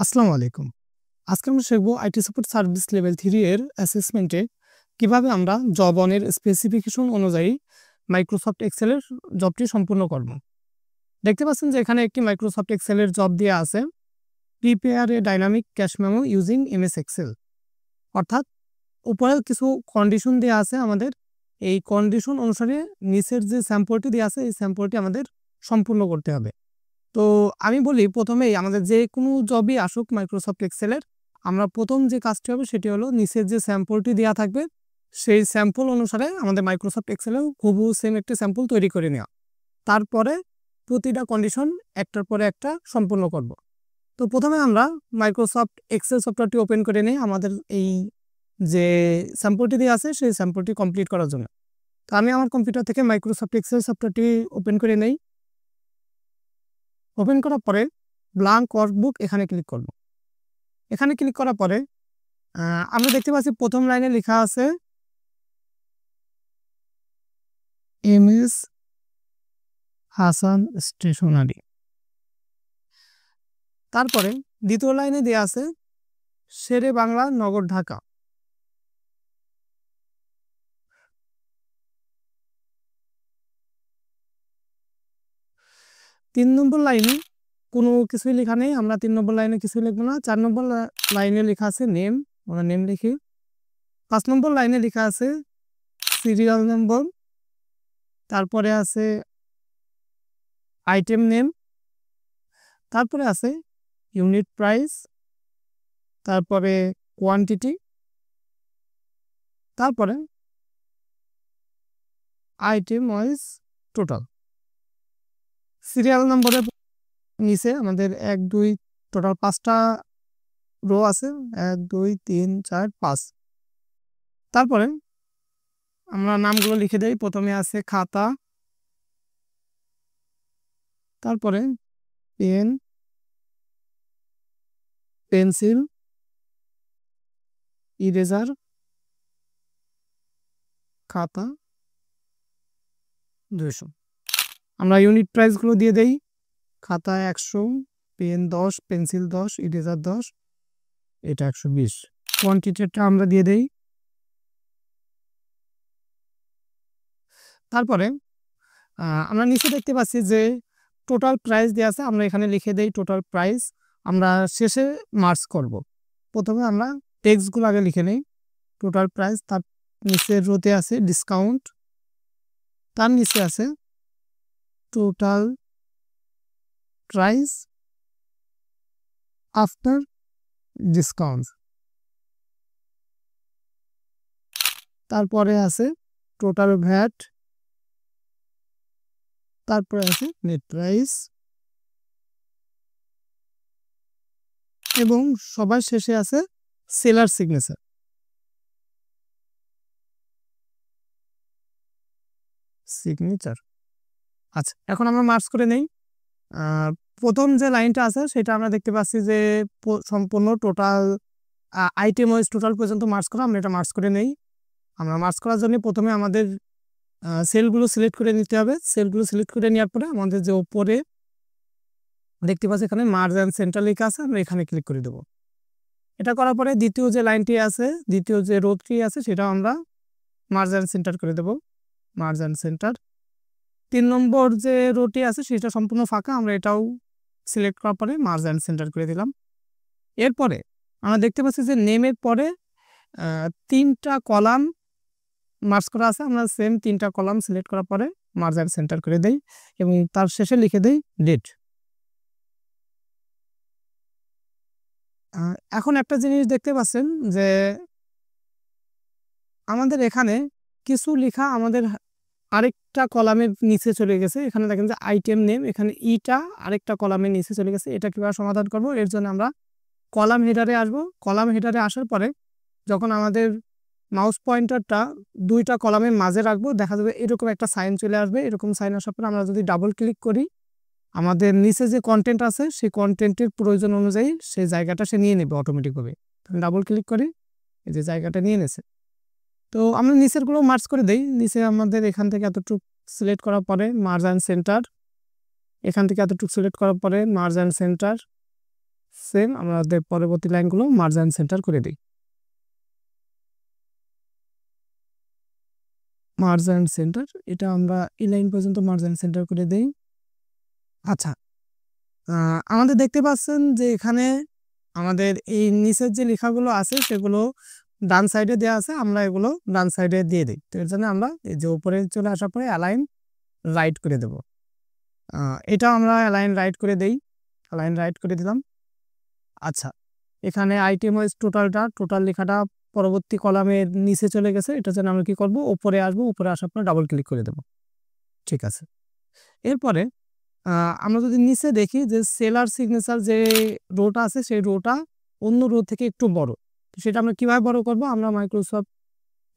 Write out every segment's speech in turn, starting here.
আসসালামু আলাইকুম। আজকে আমরা শিখব আইটি সাপোর্ট সার্ভিস লেভেল 3 এর অ্যাসেসমেন্টে কিভাবে আমরা জব অনের স্পেসিফিকেশন অনুযায়ী মাইক্রোসফট এক্সেলের জবটি সম্পূর্ণ করব। দেখতে পাচ্ছেন যে এখানে একটি মাইক্রোসফট এক্সেলের জব দেওয়া আছে, prepare a dynamic cash memo using MS Excel. অর্থাৎ উপরে কিছু কন্ডিশন দেওয়া আছে আমাদের, এই কন্ডিশন অনুসারে নিচের যে স্যাম্পলটি দেওয়া আছে এই স্যাম্পলটি আমাদের সম্পূর্ণ করতে হবে। তো আমি বলি প্রথমেই আমাদের যে কোনো জবই আসুক মাইক্রোসফট এক্সেলের, আমরা প্রথম যে কাজটি হবে সেটি হলো নিচের যে স্যাম্পলটি দেওয়া থাকবে সেই স্যাম্পল অনুসারে আমাদের মাইক্রোসফট এক্সেলেও হুবহু সেম একটি স্যাম্পল তৈরি করে নেওয়া। তারপরে প্রতিটা কন্ডিশন একটার পরে একটা সম্পূর্ণ করব। তো প্রথমে আমরা মাইক্রোসফট এক্সেল সফটওয়্যারটি ওপেন করে নিই আমাদের এই যে স্যাম্পলটি দেওয়া আছে সেই স্যাম্পলটি কমপ্লিট করার জন্য। তো আমি আমার কম্পিউটার থেকে মাইক্রোসফট এক্সেল সফটওয়্যারটি ওপেন করে নেই। ওপেন করার পরে ব্ল্যাঙ্ক ওয়ার্কবুক এখানে ক্লিক করব। এখানে ক্লিক করার পরে আমরা দেখতে পাচ্ছি প্রথম লাইনে লেখা আছে এমএস হাসান স্টেশনারি। তারপরে দ্বিতীয় লাইনে দেওয়া আছে শেরে বাংলা নগর ঢাকা। তিন নম্বর লাইনে কোনো কিছুই লেখা নেই, আমরা 3 নম্বর লাইনে কিছুই লিখবো না। 4 নম্বর লাইনে লেখা আছে নেম, আমরা নেম লিখি। 5 নম্বর লাইনে লেখা আছে সিরিয়াল নম্বর, তারপরে আছে আইটেম নেম, তারপরে আছে ইউনিট প্রাইস, তারপরে কোয়ান্টিটি, তারপরে আইটেম ওয়াইজ টোটাল। সিরিয়াল নম্বরের নিচে আমাদের 1 2 টোটাল 5টা রো আছে, 1 2 3 4 5। তারপরে আমরা নামগুলো লিখে দেই। প্রথমে আছে খাতা, তারপরে পেন, পেন্সিল, ইরেজার, খাতা 200। আমরা ইউনিট প্রাইসগুলো দিয়ে দেই। খাতা 100, পেন 10, পেন্সিল 10, ইরেজার 10, এটা 120। কোয়ান্টিটিটা আমরা দিয়ে দেই। তারপরে আমরা নিচে দেখতে পাচ্ছি যে টোটাল প্রাইস দেওয়া আছে, আমরা এখানে লিখে দেই টোটাল প্রাইস। আমরা শেষে মার্কস করব। প্রথমে আমরা টেক্সটগুলো আগে লিখে নেই, টোটাল প্রাইস। তার নিচের রোতে আছে ডিসকাউন্ট, তার নিচে আছে টোটাল প্রাইস আফটার ডিসকাউন্ট, তারপরে আছে টোটাল ভ্যাট, তারপরে আছে নেট প্রাইস এবং সবার শেষে আছে সেলার সিগনেচার। আচ্ছা, এখন আমরা মার্কস করে নেই। প্রথম যে লাইনটা আছে সেটা আমরা দেখতে পাচ্ছি যে সম্পূর্ণ টোটাল আইটেম ওয়াইজ টোটাল পর্যন্ত মার্কস করা, আমরা এটা মার্কস করে নেই। আমরা মার্কস করার জন্য প্রথমে আমাদের সেলগুলো সিলেক্ট করে নিতে হবে। সেলগুলো সিলেক্ট করে নেওয়ার পরে আমাদের যে উপরে দেখতে পাচ্ছি এখানে মার্জ অ্যান্ড সেন্টার লেখা আছে, আমরা এখানে ক্লিক করে দেবো। এটা করার পরে দ্বিতীয় যে লাইনটি আছে, দ্বিতীয় যে রোটি আছে সেটা আমরা মার্জ অ্যান্ড সেন্টার করে দেবো, মার্জ অ্যান্ড সেন্টার। 3 নম্বর যে রোটি আছে সেটা সম্পূর্ণ ফাঁকা, আমরা এটাও সিলেক্ট করার পরে মার্জ অ্যান্ড সেন্টার করে দিলাম। এরপরে আমরা দেখতে পাচ্ছি যে নেমের পরে 3টা কলাম মার্জ করা আছে, আমরা সেম 3টা কলাম সিলেক্ট করার পরে মার্জ অ্যান্ড সেন্টার করে দেই এবং তার শেষে লিখে দেই ডেট। এখন একটা জিনিস দেখতে পাচ্ছেন যে আমাদের এখানে কিছু লেখা আমাদের আরেকটা কলামের নিচে চলে গেছে। এখানে দেখেন যে আইটেম নেম, এখানে ইটা আরেকটা কলামের নিচে চলে গেছে। এটা কিভাবে সমাধান করব? এর জন্য আমরা কলাম হেডারে আসব। কলাম হেডারে আসার পরে যখন আমাদের মাউস পয়েন্টারটা 2টা কলামের মাঝে রাখবো, দেখা যাবে এরকম একটা সাইন চলে আসবে। এরকম সাইন আসার পরে আমরা যদি ডাবল ক্লিক করি, আমাদের নিচে যে কন্টেন্ট আছে সেই কন্টেন্টের প্রয়োজন অনুযায়ী সেই জায়গাটা সে নিয়ে নেবে অটোমেটিকভাবে। ডাবল ক্লিক করি, এই যে জায়গাটা নিয়ে নেছে। তো আমরা নিচের গুলো মার্জ করে দেই। নিচে আমাদের এখান থেকে এতটুকু সিলেক্ট করার পরে মার্জ অ্যান্ড সেন্টার, এখান থেকে এতটুকু সিলেক্ট করার পরে মার্জ অ্যান্ড সেন্টার, সেম আমাদের পরবর্তী লাইনগুলো মার্জ অ্যান্ড সেন্টার করে দিই। মার্জ অ্যান্ড সেন্টার, এটা আমরা এই লাইন পর্যন্ত মার্জ অ্যান্ড সেন্টার করে দেই। আচ্ছা, আমাদের দেখতে পাচ্ছেন যে এখানে আমাদের এই নিচের যে লেখাগুলো আছে সেগুলো ডান সাইডে দেওয়া আছে, আমরা এগুলো ডান সাইডে দিয়ে দিই। তো এর জন্য আমরা এই যে উপরে চলে আসার পরে অ্যালাইন রাইট করে দেব। এটা আমরা অ্যালাইন রাইট করে দেই, অ্যালাইন রাইট করে দিলাম। আচ্ছা, এখানে আইটেম ওয়াইজ টোটাল লেখাটা পরবর্তী কলামের নিচে চলে গেছে। এটা জন্য আমরা কি করব, উপরে আসবো, উপরে আসার পর ডাবল ক্লিক করে দেব। ঠিক আছে, এরপরে আমরা যদি নিচে দেখি যে সেলার সিগনেচার যে রোটা আছে সেই রোটা অন্য রো থেকে একটু বড়। সেটা আমরা কিভাবে বড় করব, আমরা মাইক্রোসফট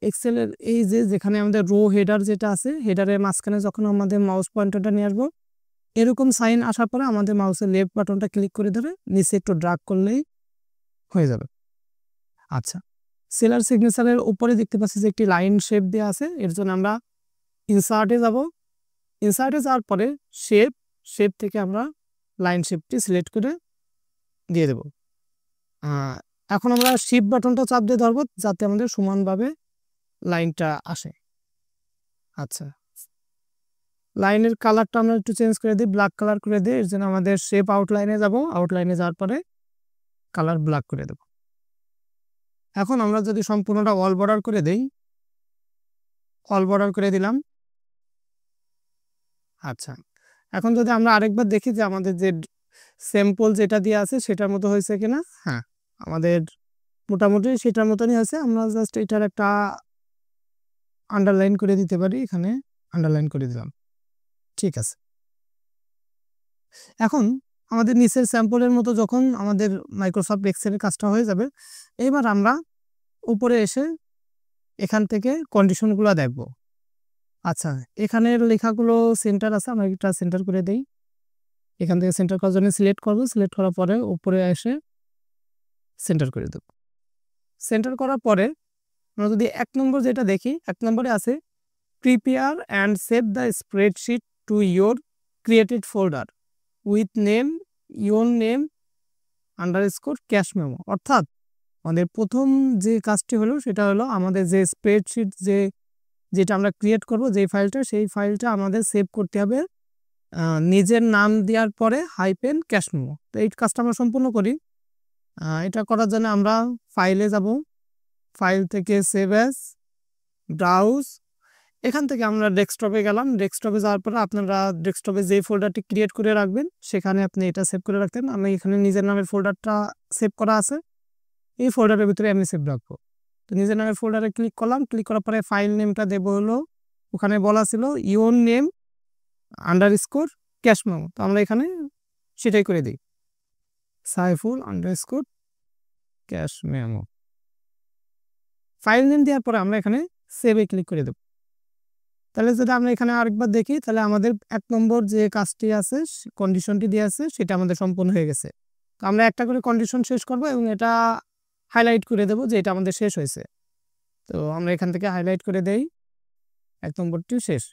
এক্সেলের এই যে যেখানে আমাদের রো হেডার যেটা আছে, হেডারের মাঝখানে যখন আমাদের মাউস পয়েন্টারটা নিয়ে আসবো, এরকম সাইন আসার পরে আমাদের মাউসের লেফট বাটনটা ক্লিক করে ধরে নিচে একটু ড্রাগ করলেই হয়ে যাবে। আচ্ছা, সেলার সিগনেচারের উপরে দেখতে পাচ্ছি যে একটি লাইন শেপ দেওয়া আছে। এর জন্য আমরা ইনসার্টে যাব, ইনসার্টে যাওয়ার পরে শেপ থেকে আমরা লাইন শেপটি সিলেক্ট করে দিয়ে দেব। এখন আমরা শিফট বাটনটা চাপ দিয়ে ধরবো যাতে আমাদের সমানভাবে লাইনটা আসে। আচ্ছা, লাইনের কালারটা আমরা একটু চেঞ্জ করে দিই, ব্ল্যাক কালার করে দিই। এর জন্য আমাদের শেপ আউটলাইনে যাব, আউটলাইনে যাওয়ার পরে কালার ব্ল্যাক করে দেব। এখন আমরা যদি সম্পূর্ণটা অল বর্ডার করে দেই, অল বর্ডার করে দিলাম। আচ্ছা, এখন যদি আমরা আরেকবার দেখি যে আমাদের যে স্যাম্পল যেটা দিয়ে আছে সেটার মতো হয়েছে কিনা। হ্যাঁ, আমাদের মোটামুটি সেটার মতনই আছে। আমরা জাস্ট এটার একটা আন্ডারলাইন করে দিতে পারি, এখানে আন্ডারলাইন করে দিলাম। ঠিক আছে, এখন আমাদের নিচের স্যাম্পলের মতো যখন আমাদের মাইক্রোসফট এক্সেলের কাজটা হয়ে যাবে, এবার আমরা উপরে এসে এখান থেকে কন্ডিশনগুলো দেখব। আচ্ছা, এখানের লেখাগুলো সেন্টার আছে, আমরা এটা সেন্টার করে দেই। এখান থেকে সেন্টার করার জন্য সিলেক্ট করব, সিলেক্ট করার পরে উপরে এসে সেন্টার করে দেব। সেন্টার করার পরে আমরা যদি 1 নম্বর যেটা দেখি, 1 নম্বরে আছে prepare and save the spreadsheet to your created folder with name your name underscore cash memo. অর্থাৎ আমাদের প্রথম যে কাজটি হলো সেটা হলো আমাদের যে স্প্রেডশিট যেটা আমরা ক্রিয়েট করব, যে ফাইলটা, সেই ফাইলটা আমাদের সেভ করতে হবে নিজের নাম দেওয়ার পরে হাইপেন ক্যাশ মেমো। তো এই কাজটা আমরা সম্পূর্ণ করি। এটা করার জন্য আমরা ফাইলে যাব, ফাইল থেকে সেভ অ্যাজ, ব্রাউজ, এখান থেকে আমরা ডেস্কটপে গেলাম। ডেস্কটপে যাওয়ার পরে আপনারা ডেস্কটপে যে ফোল্ডারটি ক্রিয়েট করে রাখবেন সেখানে আপনি এটা সেভ করে রাখতেন। আমি এখানে নিজের নামের ফোল্ডারটা সেভ করা আছে, এই ফোল্ডারের ভিতরে আমি সেভ রাখবো। তো নিজের নামের ফোল্ডারে ক্লিক করলাম, ক্লিক করার পরে ফাইল নেমটা দেবো হলো, ওখানে বলা ছিল your name underscore cash memo. তো আমরা এখানে সেটাই করে দিই, Saiful underscore cash memo. File name দেওয়ার পরে আমরা এখানে সেভে ক্লিক করে দেব। তাহলে যদি আমরা এখানে আরেকবার দেখি, তাহলে আমাদের 1 নম্বর যে কাজটি আছে, কন্ডিশনটি দিয়ে আছে, সেটা আমাদের সম্পূর্ণ হয়ে গেছে। তো আমরা একটা করে কন্ডিশন শেষ করব এবং এটা হাইলাইট করে দেব যে এটা আমাদের শেষ হয়েছে। তো আমরা এখান থেকে হাইলাইট করে দেই, 1 নম্বরটি শেষ।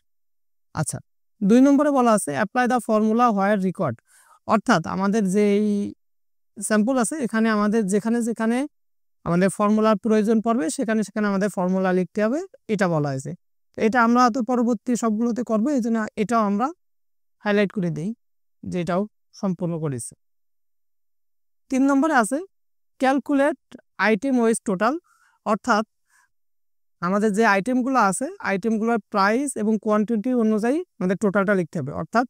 আচ্ছা, 2 নম্বরে বলা আছে apply the formula where record. অর্থাৎ আমাদের যেই স্যাম্পল আছে এখানে আমাদের যেখানে যেখানে আমাদের ফর্মুলার প্রয়োজন পড়বে সেখানে সেখানে আমাদের ফর্মুলা লিখতে হবে, এটা বলা হয়েছে। এটা আমরা তো পরবর্তী সবগুলোতে করবো, এই জন্য এটাও আমরা হাইলাইট করে দিই যে এটাও সম্পূর্ণ করেছে। 3 নম্বরে আছে ক্যালকুলেট আইটেম ওয়াইজ টোটাল। অর্থাৎ আমাদের যে আইটেমগুলো আছে, আইটেমগুলোর প্রাইস এবং কোয়ান্টিটি অনুযায়ী আমাদের টোটালটা লিখতে হবে। অর্থাৎ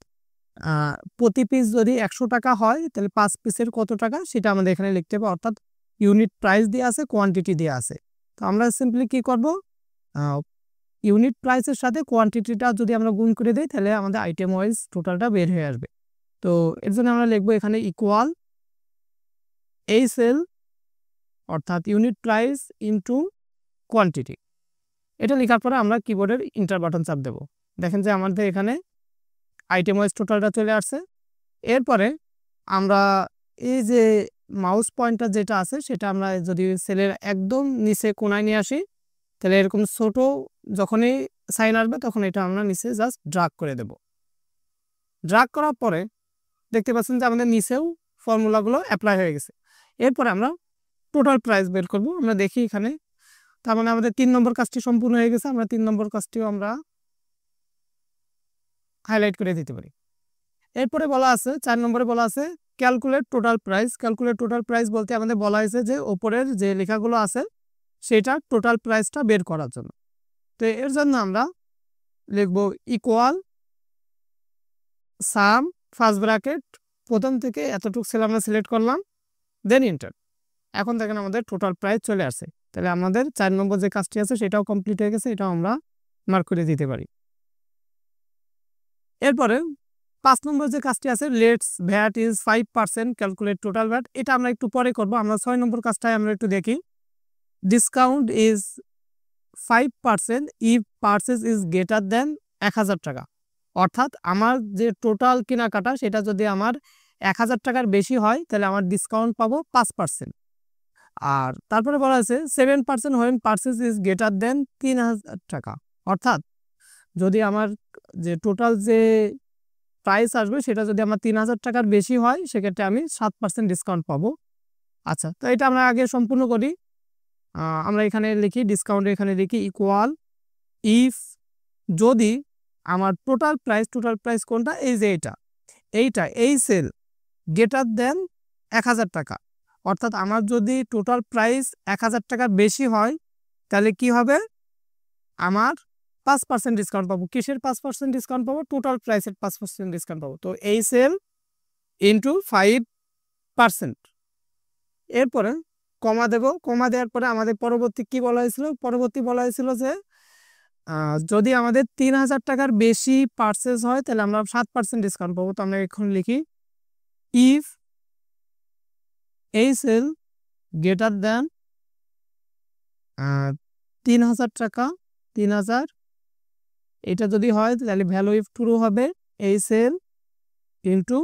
প্রতি পিস যদি 100 টাকা হয় তাহলে 5 পিসের কত টাকা সেটা আমাদের এখানে লিখতে হবে। অর্থাৎ ইউনিট প্রাইস দিয়ে আছে, কোয়ান্টিটি দিয়ে আছে। তো আমরা সিম্পলি কি করব, ইউনিট প্রাইসের সাথে কোয়ান্টিটিটা যদি আমরা গুণ করে দিই তাহলে আমাদের আইটেম ওয়াইজ টোটালটা বের হয়ে আসবে। তো এর জন্য আমরা লিখবো এখানে ইকুয়াল এই সেল, অর্থাৎ ইউনিট প্রাইস ইনটু কোয়ান্টিটি। এটা লেখার পরে আমরা কিবোর্ডের ইন্টার বাটন চাপ দেব। দেখেন যে আমাদের এখানে আইটেম ওয়াইজ টোটালটা চলে আসছে। এরপরে আমরা এই যে মাউস পয়েন্টার যেটা আছে সেটা আমরা যদি সেলের একদম নিচে কোনায় নিয়ে আসি, তাহলে এরকম ছোট যখনই সাইন আসবে তখন এটা আমরা নিচে জাস্ট ড্রাগ করে দেব। ড্রাগ করার পরে দেখতে পাচ্ছেন যে আমাদের নিচেও ফর্মুলাগুলো অ্যাপ্লাই হয়ে গেছে। এরপরে আমরা টোটাল প্রাইস বের করব। আমরা দেখি এখানে, তার মানে আমাদের 3 নম্বর কাজটি সম্পূর্ণ হয়ে গেছে। আমরা 3 নম্বর কাজটিও আমরা হাইলাইট করে দিতে পারি। এরপরে বলা আছে 4 নম্বরে বলা আছে calculate total price. Calculate total price বলতে আমাদের বলা হয়েছে যে ওপরের যে লেখাগুলো আছে সেটা টোটাল প্রাইসটা বের করার জন্য। তো এর জন্য আমরা লিখব ইকুয়াল সাম ফার্স্ট ব্র্যাকেট প্রথম থেকে এতটুকু সেল আমরা সিলেক্ট করলাম, দেন এন্টার। এখন দেখেন আমাদের টোটাল প্রাইস চলে আসে। তাহলে আমাদের 4 নম্বর যে কাজটি আছে সেটাও কমপ্লিট হয়ে গেছে, এটাও আমরা মার্ক করে দিতে পারি। এরপরে 5 নম্বর যে কাজটি আছে let's VAT is 5% calculate total VAT, এটা আমরা একটু পরে করব। আমরা 6 নম্বর কাজটাই আমরা একটু দেখি। Discount is 5% if purchase is greater than 1000 টাকা। অর্থাৎ আমার যে টোটাল কেনাকাটা সেটা যদি আমার 1000 টাকার বেশি হয় তাহলে আমার ডিসকাউন্ট পাবো 5%। আর তারপরে বলা আছে 7% when purchase is greater than 3000 টাকা। অর্থাৎ যদি আমার যে টোটাল যে প্রাইস আসবে সেটা যদি আমার 3000 টাকার বেশি হয় সেক্ষেত্রে আমি 7% ডিসকাউন্ট পাবো। আচ্ছা, তো এটা আমরা আগে সম্পূর্ণ করি। আমরা এখানে লিখি ডিসকাউন্ট, এখানে লিখি ইকুয়াল ইফ, যদি আমার টোটাল প্রাইস কোনটা, এই যে এই সেল গ্রেটার দেন 1000 টাকা। অর্থাৎ আমার যদি টোটাল প্রাইস 1000 টাকা বেশি হয় তাহলে কি হবে, আমার 5% ডিসকাউন্ট পাবো। কিসের 5% ডিসকাউন্ট পাবো? টোটাল প্রাইসের 5% ডিসকাউন্ট পাবো। তো এই সেল ইন্টু 5%। এরপরে কমা দেব। কমা দেওয়ার পরে আমাদের পরবর্তী কি বলা হয়েছিল? পরবর্তী বলা হয়েছিল যে যদি আমাদের 3000 টাকার বেশি পারচেজ হয় তাহলে আমরা 7% ডিসকাউন্ট পাবো। তো আমরা এখন লিখি ইফ এই সেল গ্রেটার দেন 3000 টাকা, 3000 এটা যদি হয় তাহলে ভ্যালু ইফ ট্রু হবে এই সেল ইন্টু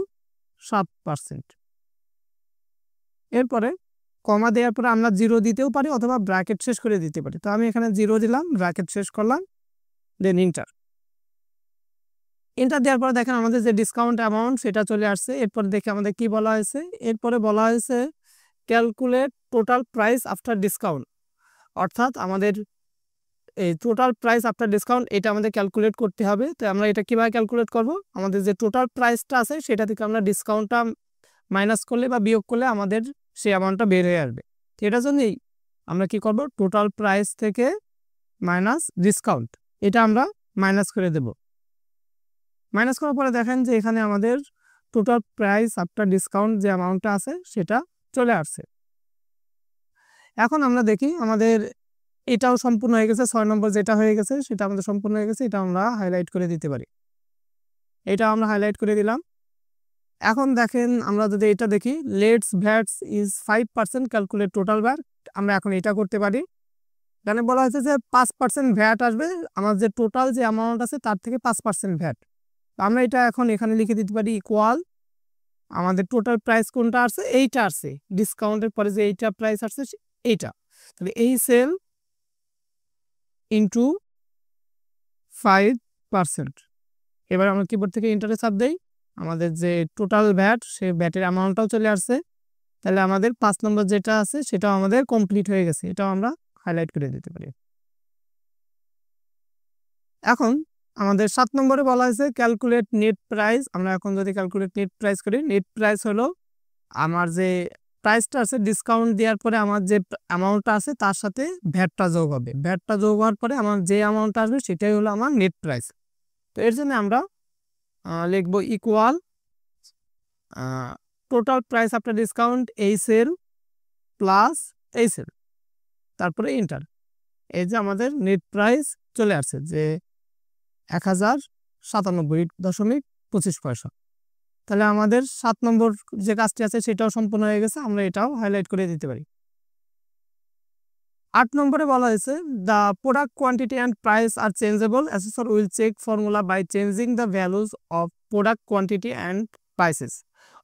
7%। এরপরে কমা দেওয়ার পরে আমরা 0 দিতেও পারি অথবা ব্র্যাকেট শেষ করে দিতে পারি। তো আমি এখানে 0 দিলাম, ব্র্যাকেট শেষ করলাম, দেন এন্টার। এন্টার দেওয়ার পরে দেখেন আমাদের যে ডিসকাউন্ট অ্যামাউন্ট সেটা চলে আসছে। এরপর দেখে আমাদের কি বলা হয়েছে, এরপরে বলা হয়েছে calculate total price after discount. অর্থাৎ আমাদের এই টোটাল প্রাইস আফটার ডিসকাউন্ট এটা আমাদের ক্যালকুলেট করতে হবে। তো আমরা এটা কিভাবে ক্যালকুলেট করব, আমাদের যে টোটাল প্রাইসটা আছে সেটা থেকে আমরা ডিসকাউন্টটা মাইনাস করলে বা বিয়োগ করলে আমাদের সেই অ্যামাউন্টটা বের হয়ে আসবে। তো এটার জন্যই আমরা কি করব, টোটাল প্রাইস থেকে মাইনাস ডিসকাউন্ট, এটা আমরা মাইনাস করে দেব। মাইনাস করার পরে দেখেন যে এখানে আমাদের টোটাল প্রাইস আফটার ডিসকাউন্ট যে অ্যামাউন্টটা আছে সেটা চলে আসছে। এখন আমরা দেখি আমাদের এটাও সম্পূর্ণ হয়ে গেছে। 6 নম্বর যেটা হয়ে গেছে সেটা আমাদের সম্পূর্ণ হয়ে গেছে, এটা আমরা হাইলাইট করে দিতে পারি। এটা আমরা হাইলাইট করে দিলাম। এখন দেখেন আমরা যদি এটা দেখি let's vats is 5% calculate total VAT, আমরা এখন এটা করতে পারি। এখানে বলা হয়েছে যে 5% ভ্যাট আসবে, আমার যে টোটাল যে অ্যামাউন্ট আছে তার থেকে 5% ভ্যাট। আমরা এটা এখন এখানে লিখে দিতে পারি ইকুয়াল আমাদের টোটাল প্রাইস কোনটা আসছে, এইটা আসছে, ডিসকাউন্টের পরে যে এইটা প্রাইস আসছে এইটা। তাহলে এই সেল ইন্টু 5%। এবার আমরা কিবোর্ড থেকে এন্টারে চাপ দেই, আমাদের যে টোটাল ভ্যাট সে ভ্যাটের অ্যামাউন্টটাও চলে আসছে। তাহলে আমাদের 5 নম্বর যেটা আছে সেটাও আমাদের কমপ্লিট হয়ে গেছে, এটাও আমরা হাইলাইট করে দিতে পারি। এখন আমাদের 7 নম্বরে বলা হয়েছে ক্যালকুলেট নেট প্রাইস। আমরা এখন যদি ক্যালকুলেট নেট প্রাইস করি, নেট প্রাইস হলো আমার যে প্রাইসটা আছে ডিসকাউন্ট দেওয়ার পরে আমার যে অ্যামাউন্টটা আছে তার সাথে ভ্যাটটা যোগ হবে। ভ্যাটটা যোগ হওয়ার পরে আমার যে অ্যামাউন্টটা আসবে সেটাই হলো আমার নেট প্রাইস। তো এর জন্য আমরা লিখব equal total price after discount এই সেল প্লাস এই সেল, তারপরে এন্টার। এই যে আমাদের নেট প্রাইস চলে আসছে যে 1097.25 পয়সা। তাহলে আমাদের 7 নম্বর যে কাজটি আছে সেটাও সম্পূর্ণ হয়ে গেছে, আমরা এটাও হাইলাইট করে দিতে পারি। 8 নম্বরে বলা হয়েছে the product quantity and price আর changeable, assessor will check formula by changing the values of product quantity and prices.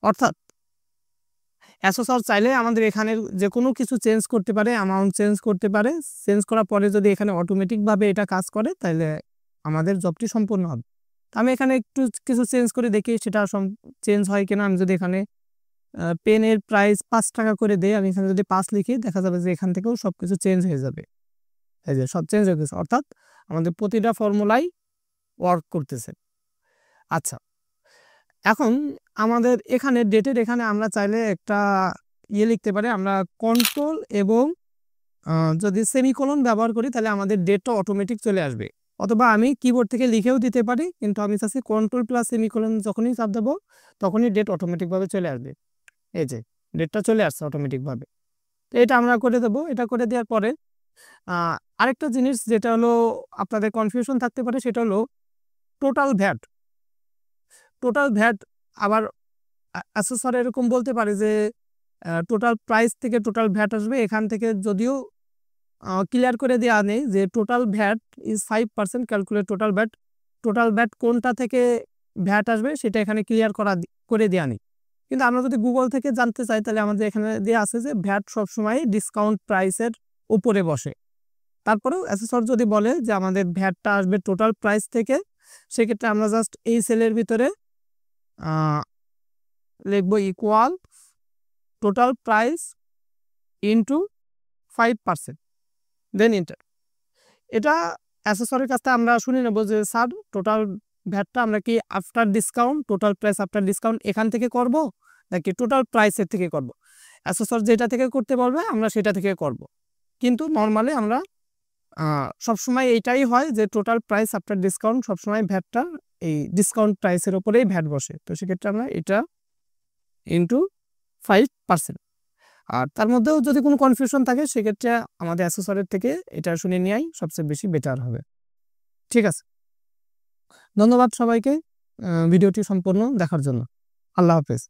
অর্থাৎ অ্যাসেসর চাইলে আমাদের এখানে যে কোনো কিছু চেঞ্জ করতে পারে, অ্যামাউন্ট চেঞ্জ করতে পারে। চেঞ্জ করার পরে যদি এখানে অটোমেটিকভাবে এটা কাজ করে তাহলে আমাদের জবটি সম্পূর্ণ হবে। আমি এখানে একটু কিছু চেঞ্জ করে দেখি সেটা চেঞ্জ হয় কিনা। আমি যদি এখানে পেনের প্রাইস 5 টাকা করে দেই, আমি এখানে যদি 5 লিখি দেখা যাবে যে এখান থেকেও সবকিছু চেঞ্জ হয়ে যাবে। এই যে সব চেঞ্জ হয়ে গেছে, অর্থাৎ আমাদের প্রতিটা ফর্মুলাই ওয়ার্ক করতেছে। আচ্ছা, এখন আমাদের এখানে ডেটের এখানে আমরা চাইলে একটা লিখতে পারি, আমরা কন্ট্রোল এবং যদি সেমিকোলন ব্যবহার করি তাহলে আমাদের ডেটটা অটোমেটিক চলে আসবে, অথবা আমি কিবোর্ড থেকে লিখেও দিতে পারি, কিন্তু আমি চাচ্ছি কন্ট্রোল প্লাস সেমিকোলন যখনই চাপ দেবো তখনই ডেট অটোমেটিকভাবে চলে আসবে। এই যে ডেটটা চলে আসছে অটোমেটিকভাবে। তো এটা আমরা করে দেবো। এটা করে দেওয়ার পরে আরেকটা জিনিস যেটা হলো আপনাদের কনফিউশন থাকতে পারে, সেটা হলো টোটাল ভ্যাট। টোটাল ভ্যাট আবার অ্যাসেসর এরকম বলতে পারে যে টোটাল প্রাইস থেকে টোটাল ভ্যাট আসবে, এখান থেকে যদিও ক্লিয়ার করে দেওয়া নেই যে total VAT is 5%, calculate total VAT. Total VAT কোনটা থেকে ভ্যাট আসবে সেটা এখানে ক্লিয়ার করে দেওয়া নেই, কিন্তু আমরা যদি গুগল থেকে জানতে চাই তাহলে আমাদের এখানে দেওয়া আছে যে ভ্যাট সবসময় ডিসকাউন্ট প্রাইসের উপরে বসে। তারপরেও অ্যাসেসর যদি বলে যে আমাদের ভ্যাটটা আসবে টোটাল প্রাইস থেকে, সেক্ষেত্রে আমরা জাস্ট এই সেলের ভিতরে লিখবো equal total price into 5%, then enter. এটা অ্যাসেসরের কাছে আমরা শুনে নেব যে স্যার টোটাল ভ্যাটটা আমরা কি after discount, total price after discount এখান থেকে করব নাকি টোটাল প্রাইসের থেকে করব। অ্যাসেসর যেটা থেকে করতে বলবে আমরা সেটা থেকে করব, কিন্তু নর্মালি আমরা সবসময় এইটাই হয় যে টোটাল প্রাইস আফটার ডিসকাউন্ট সবসময় ভ্যাটটা এই ডিসকাউন্ট প্রাইসের ওপরেই ভ্যাট বসে। তো সেক্ষেত্রে আমরা এটা ইন্টু 5%। আর তার মধ্যেও যদি কোনো কনফিউশন থাকে সেক্ষেত্রে আমাদের অ্যাসেসরের থেকে এটা শুনে নেওয়াই সবচেয়ে বেশি বেটার হবে। ঠিক আছে, ধন্যবাদ সবাইকে ভিডিওটি সম্পূর্ণ দেখার জন্য। আল্লাহ হাফেজ।